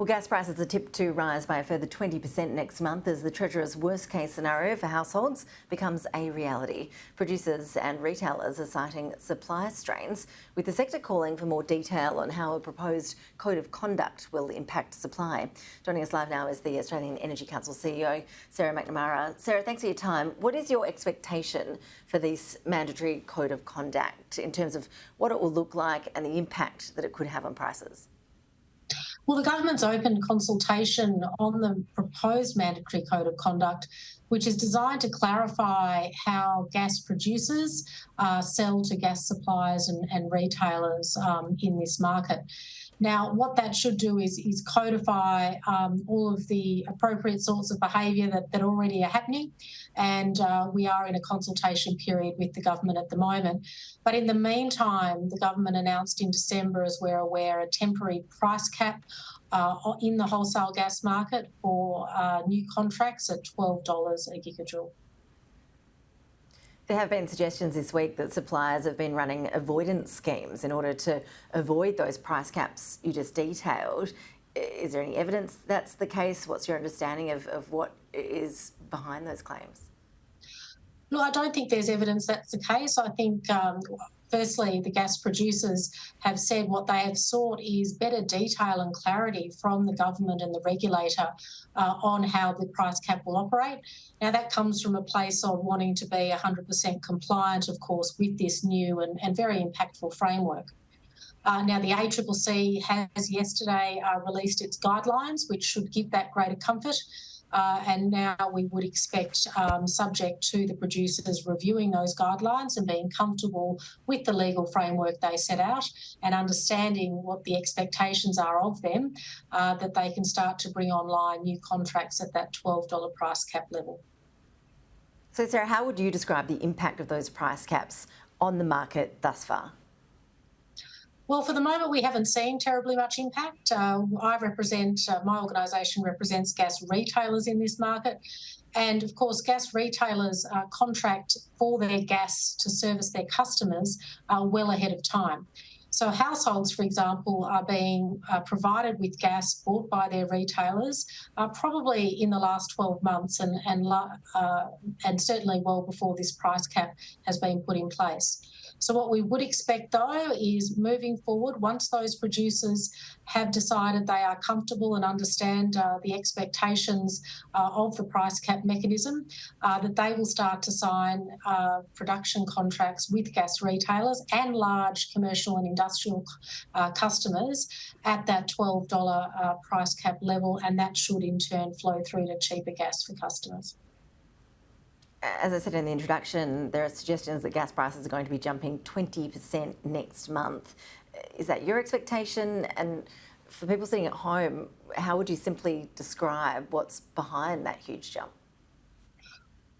Well, gas prices are tipped to rise by a further 20% next month as the Treasurer's worst-case scenario for households becomes a reality. Producers and retailers are citing supply strains, with the sector calling for more detail on how a proposed code of conduct will impact supply. Joining us live now is the Australian Energy Council CEO, Sarah McNamara. Sarah, thanks for your time. What is your expectation for this mandatory code of conduct in terms of what it will look like and the impact that it could have on prices? Well, the government's opened consultation on the proposed mandatory code of conduct, which is designed to clarify how gas producers sell to gas suppliers and retailers in this market. Now, what that should do is codify all of the appropriate sorts of behaviour that already are happening, and we are in a consultation period with the government at the moment. But in the meantime, the government announced in December, as we're aware, a temporary price cap in the wholesale gas market for new contracts at $12 a gigajoule. There have been suggestions this week that suppliers have been running avoidance schemes in order to avoid those price caps you just detailed. Is there any evidence that's the case? What's your understanding of what is behind those claims? Look, I don't think there's evidence that's the case. I think, firstly, the gas producers have said what they have sought is better detail and clarity from the government and the regulator on how the price cap will operate. Now, that comes from a place of wanting to be 100% compliant, of course, with this new and very impactful framework. Now, the ACCC has yesterday released its guidelines, which should give that greater comfort. And now we would expect, subject to the producers reviewing those guidelines and being comfortable with the legal framework they set out and understanding what the expectations are of them, that they can start to bring online new contracts at that $12 price cap level. So, Sarah, how would you describe the impact of those price caps on the market thus far? Well, for the moment, we haven't seen terribly much impact. My organisation represents gas retailers in this market. And of course, gas retailers contract for their gas to service their customers well ahead of time. So households, for example, are being provided with gas bought by their retailers probably in the last 12 months and certainly well before this price cap has been put in place. So what we would expect, though, is moving forward, once those producers have decided they are comfortable and understand the expectations of the price cap mechanism, that they will start to sign production contracts with gas retailers and large commercial and industrial customers at that $12 price cap level, and that should in turn flow through to cheaper gas for customers. As I said in the introduction, there are suggestions that gas prices are going to be jumping 20% next month. Is that your expectation? And for people sitting at home, how would you simply describe what's behind that huge jump?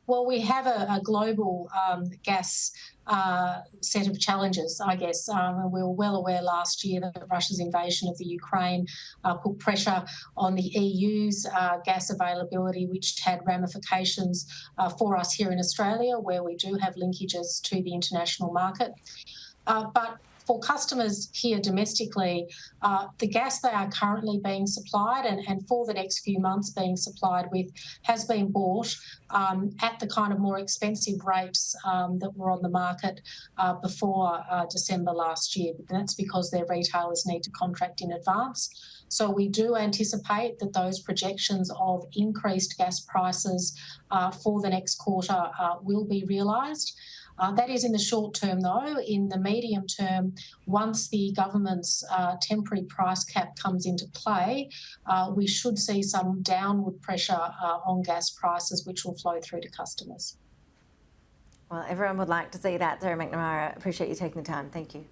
Well, we have a global gas set of challenges, I guess. We were well aware last year that Russia's invasion of the Ukraine put pressure on the EU's gas availability, which had ramifications for us here in Australia, where we do have linkages to the international market. But for customers here domestically, the gas they are currently being supplied and for the next few months being supplied with has been bought at the kind of more expensive rates that were on the market before December last year. But that's because their retailers need to contract in advance. So we do anticipate that those projections of increased gas prices for the next quarter will be realised. That is in the short term, though. In the medium term, once the government's temporary price cap comes into play, we should see some downward pressure on gas prices, which will flow through to customers. Well, everyone would like to see that. Sarah McNamara, appreciate you taking the time. Thank you.